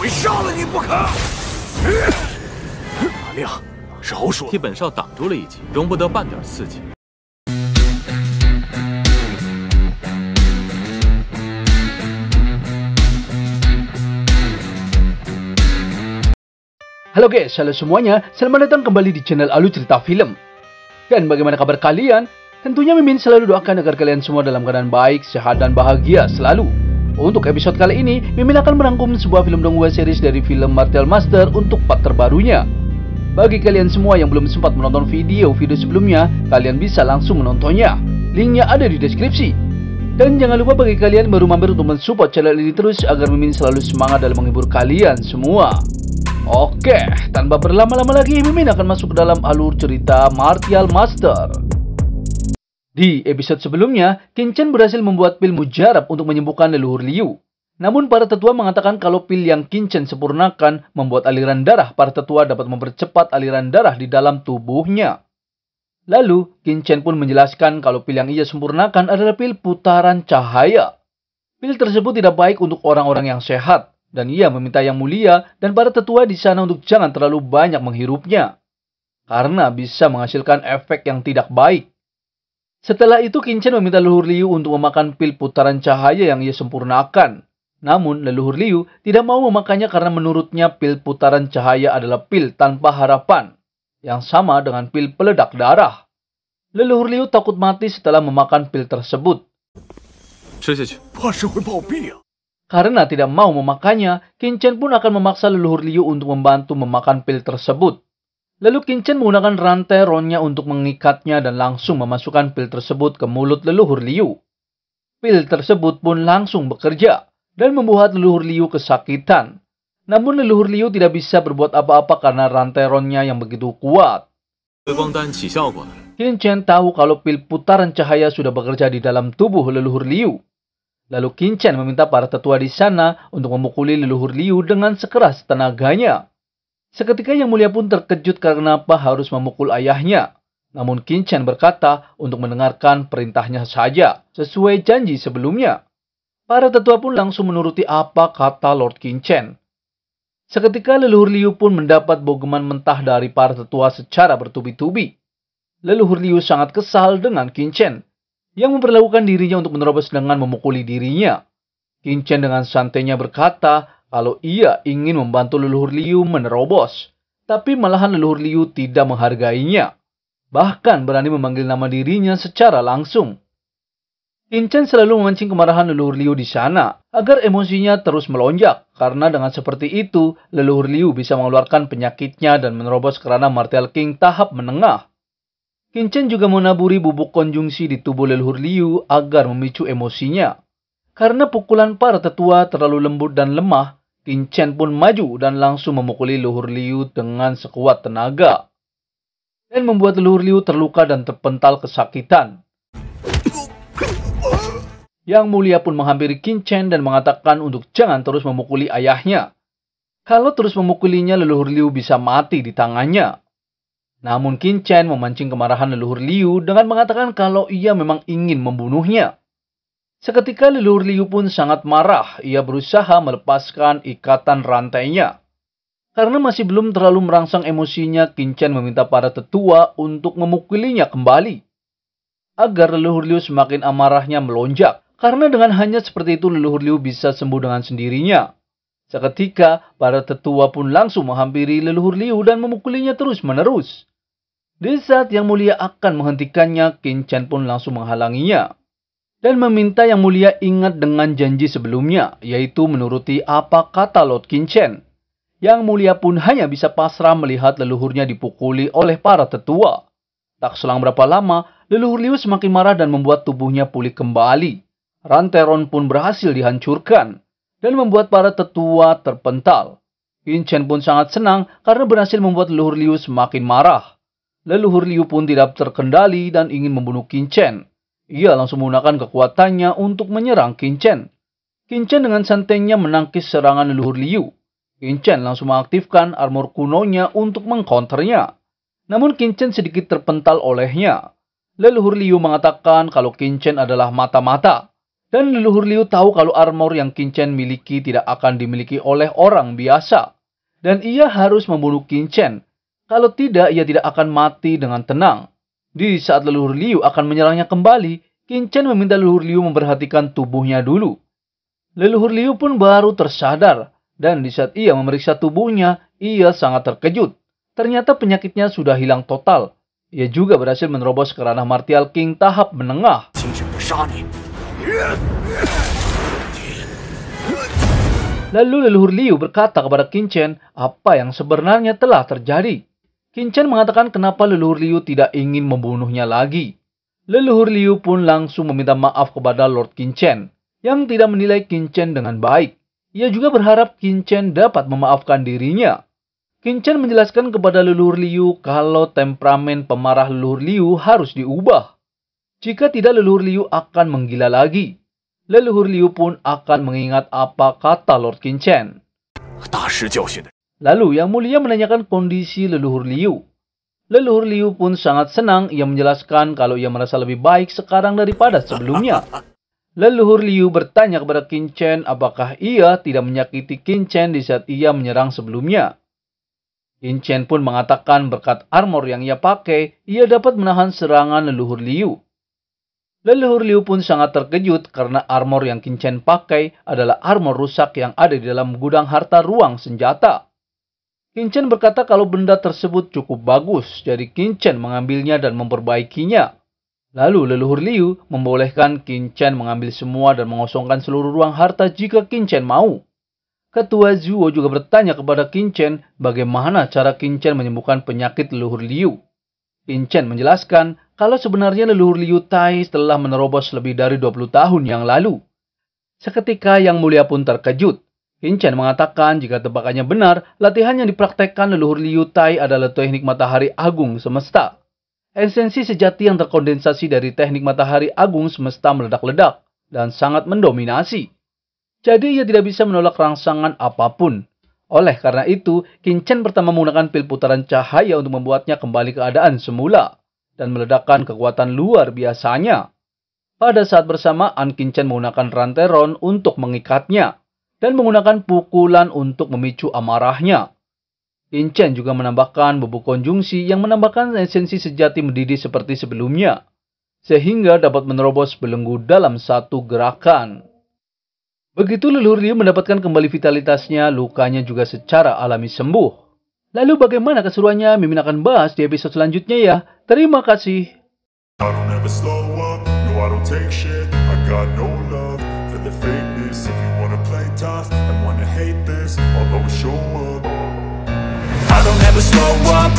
非杀了你不可！马亮，饶恕替本少挡住了一击，容不得半点刺激。 Halo guys, halo semuanya. Selamat datang kembali di channel Alu Cerita Film. Dan bagaimana kabar kalian? Tentunya Mimin selalu doakan agar kalian semua dalam keadaan baik, sehat, dan bahagia selalu. Untuk episode kali ini, Mimin akan merangkum sebuah film dongeng series dari film Martial Master untuk part terbarunya. Bagi kalian semua yang belum sempat menonton video sebelumnya, kalian bisa langsung menontonnya. Linknya ada di deskripsi. Dan jangan lupa bagi kalian baru mampir untuk mensupport channel ini terus agar Mimin selalu semangat dalam menghibur kalian semua. Oke, tanpa berlama-lama lagi, Mimin akan masuk ke dalam alur cerita Martial Master. Di episode sebelumnya, Qin Chen berhasil membuat pil mujarab untuk menyembuhkan leluhur Liu. Namun para tetua mengatakan kalau pil yang Qin Chen sempurnakan membuat aliran darah para tetua dapat mempercepat aliran darah di dalam tubuhnya. Lalu, Qin Chen pun menjelaskan kalau pil yang ia sempurnakan adalah pil putaran cahaya. Pil tersebut tidak baik untuk orang-orang yang sehat. Dan ia meminta Yang Mulia dan para tetua di sana untuk jangan terlalu banyak menghirupnya. Karena bisa menghasilkan efek yang tidak baik. Setelah itu Qin Chen meminta leluhur Liu untuk memakan pil putaran cahaya yang ia sempurnakan. Namun leluhur Liu tidak mau memakannya karena menurutnya pil putaran cahaya adalah pil tanpa harapan. Yang sama dengan pil peledak darah. Leluhur Liu takut mati setelah memakan pil tersebut. Karena tidak mau memakannya, Qin Chen pun akan memaksa leluhur Liu untuk membantu memakan pil tersebut. Lalu Qin Chen menggunakan rantai ronnya untuk mengikatnya dan langsung memasukkan pil tersebut ke mulut leluhur Liu. Pil tersebut pun langsung bekerja dan membuat leluhur Liu kesakitan. Namun leluhur Liu tidak bisa berbuat apa-apa karena rantai ronnya yang begitu kuat. Qin Chen tahu kalau pil putaran cahaya sudah bekerja di dalam tubuh leluhur Liu. Lalu Qin Chen meminta para tetua di sana untuk memukuli leluhur Liu dengan sekeras tenaganya. Seketika Yang Mulia pun terkejut karena apa harus memukul ayahnya. Namun Qin Chen berkata untuk mendengarkan perintahnya saja, sesuai janji sebelumnya. Para tetua pun langsung menuruti apa kata Lord Qin Chen. Seketika leluhur Liu pun mendapat bogeman mentah dari para tetua secara bertubi-tubi. Leluhur Liu sangat kesal dengan Qin Chen yang memperlakukan dirinya untuk menerobos dengan memukuli dirinya. Qin Chen dengan santainya berkata kalau ia ingin membantu leluhur Liu menerobos. Tapi malahan leluhur Liu tidak menghargainya. Bahkan berani memanggil nama dirinya secara langsung. Qin Chen selalu memancing kemarahan leluhur Liu di sana agar emosinya terus melonjak. Karena dengan seperti itu, leluhur Liu bisa mengeluarkan penyakitnya dan menerobos ke ranah Martial King tahap menengah. Qin Chen juga menaburi bubuk konjungsi di tubuh leluhur Liu agar memicu emosinya. Karena pukulan para tetua terlalu lembut dan lemah, Qin Chen pun maju dan langsung memukuli leluhur Liu dengan sekuat tenaga. Dan membuat leluhur Liu terluka dan terpental kesakitan. Yang Mulia pun menghampiri Qin Chen dan mengatakan untuk jangan terus memukuli ayahnya. Kalau terus memukulinya, leluhur Liu bisa mati di tangannya. Namun Qin Chen memancing kemarahan leluhur Liu dengan mengatakan kalau ia memang ingin membunuhnya. Seketika leluhur Liu pun sangat marah. Ia berusaha melepaskan ikatan rantainya. Karena masih belum terlalu merangsang emosinya, Qin Chen meminta para tetua untuk memukulinya kembali. Agar leluhur Liu semakin amarahnya melonjak. Karena dengan hanya seperti itu leluhur Liu bisa sembuh dengan sendirinya. Seketika para tetua pun langsung menghampiri leluhur Liu dan memukulinya terus-menerus. Di saat Yang Mulia akan menghentikannya, Qin Chen pun langsung menghalanginya. Dan meminta Yang Mulia ingat dengan janji sebelumnya, yaitu menuruti apa kata Lord Qin Chen. Yang Mulia pun hanya bisa pasrah melihat leluhurnya dipukuli oleh para tetua. Tak selang berapa lama, leluhur Liu semakin marah dan membuat tubuhnya pulih kembali. Rantai ron pun berhasil dihancurkan dan membuat para tetua terpental. Qin Chen pun sangat senang karena berhasil membuat leluhur Liu semakin marah. Leluhur Liu pun tidak terkendali dan ingin membunuh Qin Chen. Ia langsung menggunakan kekuatannya untuk menyerang Qin Chen. Qin Chen dengan santainya menangkis serangan leluhur Liu. Qin Chen langsung mengaktifkan armor kunonya untuk mengcounternya. Namun Qin Chen sedikit terpental olehnya. Leluhur Liu mengatakan kalau Qin Chen adalah mata-mata. Dan leluhur Liu tahu kalau armor yang Qin Chen miliki tidak akan dimiliki oleh orang biasa. Dan ia harus membunuh Qin Chen. Kalau tidak, ia tidak akan mati dengan tenang. Di saat leluhur Liu akan menyerangnya kembali, Qin Chen meminta leluhur Liu memperhatikan tubuhnya dulu. Leluhur Liu pun baru tersadar. Dan di saat ia memeriksa tubuhnya, ia sangat terkejut. Ternyata penyakitnya sudah hilang total. Ia juga berhasil menerobos ke ranah martial king tahap menengah. Lalu leluhur Liu berkata kepada Qin Chen apa yang sebenarnya telah terjadi. Qin Chen mengatakan kenapa leluhur Liu tidak ingin membunuhnya lagi. Leluhur Liu pun langsung meminta maaf kepada Lord Qin Chen yang tidak menilai Qin Chen dengan baik. Ia juga berharap Qin Chen dapat memaafkan dirinya. Qin Chen menjelaskan kepada leluhur Liu kalau temperamen pemarah leluhur Liu harus diubah. Jika tidak, leluhur Liu akan menggila lagi. Leluhur Liu pun akan mengingat apa kata Lord Qin Chen. Lalu Yang Mulia menanyakan kondisi leluhur Liu. Leluhur Liu pun sangat senang. Ia menjelaskan kalau ia merasa lebih baik sekarang daripada sebelumnya. Leluhur Liu bertanya kepada Qin Chen apakah ia tidak menyakiti Qin Chen di saat ia menyerang sebelumnya. Qin Chen pun mengatakan berkat armor yang ia pakai, ia dapat menahan serangan leluhur Liu. Leluhur Liu pun sangat terkejut karena armor yang Qin Chen pakai adalah armor rusak yang ada di dalam gudang harta ruang senjata. Qin Chen berkata kalau benda tersebut cukup bagus, jadi Qin Chen mengambilnya dan memperbaikinya. Lalu leluhur Liu membolehkan Qin Chen mengambil semua dan mengosongkan seluruh ruang harta jika Qin Chen mau. Ketua Zuo juga bertanya kepada Qin Chen bagaimana cara Qin Chen menyembuhkan penyakit leluhur Liu. Qin Chen menjelaskan kalau sebenarnya leluhur Liu Tai telah menerobos lebih dari 20 tahun yang lalu. Seketika Yang Mulia pun terkejut. Qin Chen mengatakan jika tebakannya benar, latihan yang dipraktekkan leluhur Liu Tai adalah teknik matahari agung semesta. Esensi sejati yang terkondensasi dari teknik matahari agung semesta meledak-ledak dan sangat mendominasi. Jadi ia tidak bisa menolak rangsangan apapun. Oleh karena itu, Qin Chen pertama menggunakan pil putaran cahaya untuk membuatnya kembali keadaan semula dan meledakkan kekuatan luar biasanya. Pada saat bersamaan, Qin Chen menggunakan rantai Ron untuk mengikatnya dan menggunakan pukulan untuk memicu amarahnya. Qin Chen juga menambahkan bubuk konjungsi yang menambahkan esensi sejati mendidih seperti sebelumnya, sehingga dapat menerobos belenggu dalam satu gerakan. Begitu leluhur Liu mendapatkan kembali vitalitasnya, lukanya juga secara alami sembuh. Lalu bagaimana keseruannya? Mimin akan bahas di episode selanjutnya ya. Terima kasih. I don't ever slow up,